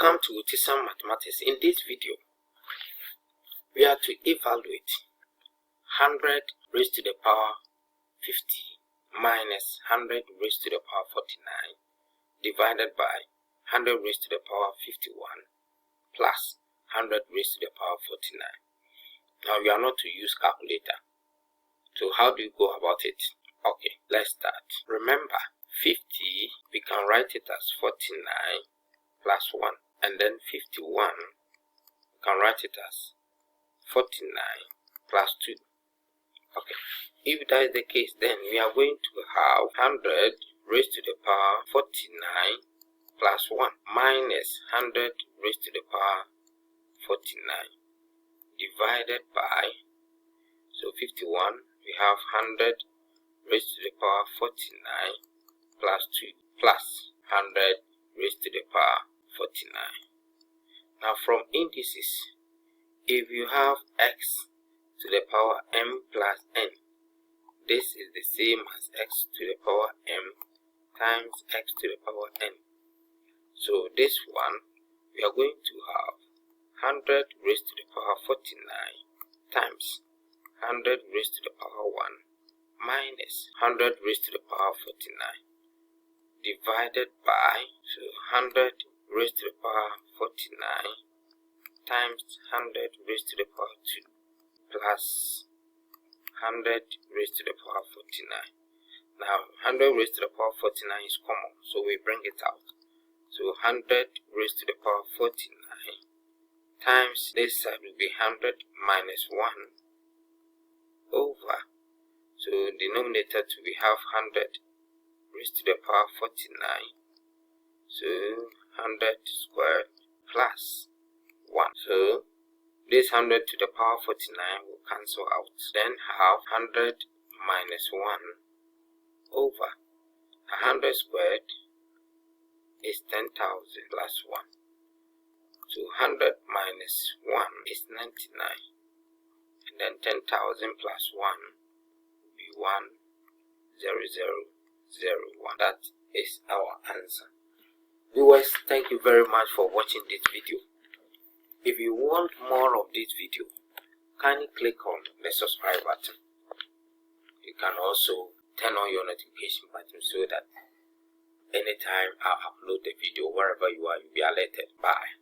Welcome to Tisam Mathematics. In this video, we are to evaluate 100 raised to the power 50 minus 100 raised to the power 49 divided by 100 raised to the power 51 plus 100 raised to the power 49. Now we are not to use calculator. So how do you go about it? Okay, let's start. Remember, 50, we can write it as 49 plus 1, and then 51, we can write it as 49 plus 2. Okay, if that is the case, then we are going to have 100 raised to the power 49 plus 1 minus 100 raised to the power 49 divided by, so 51, we have 100 raised to the power 49 plus 2 plus 100 raised to the power 49. Now from indices, if you have x to the power m plus n, this is the same as x to the power m times x to the power n. So this one, we are going to have 100 raised to the power 49 times 100 raised to the power 1 minus 100 raised to the power 49 divided by, so 100 raised to the power 49 times 100 raised to the power 2 plus 100 raised to the power 49. Now 100 raised to the power 49 is common, so we bring it out. So 100 raised to the power 49 times this side will be 100 minus 1 over, so denominator to we have 100 raised to the power 49, so 100 squared plus 1. So this 100 to the power 49 will cancel out. Then have 100 minus 1 over 100 squared is 10,000 plus 1. So 100 minus 1 is 99. And then 10,000 plus 1 will be 10001. That is our answer. Viewers, thank you very much for watching this video. If you want more of this video, kindly click on the subscribe button. You can also turn on your notification button so that anytime I upload the video, wherever you are, you'll be alerted. Bye.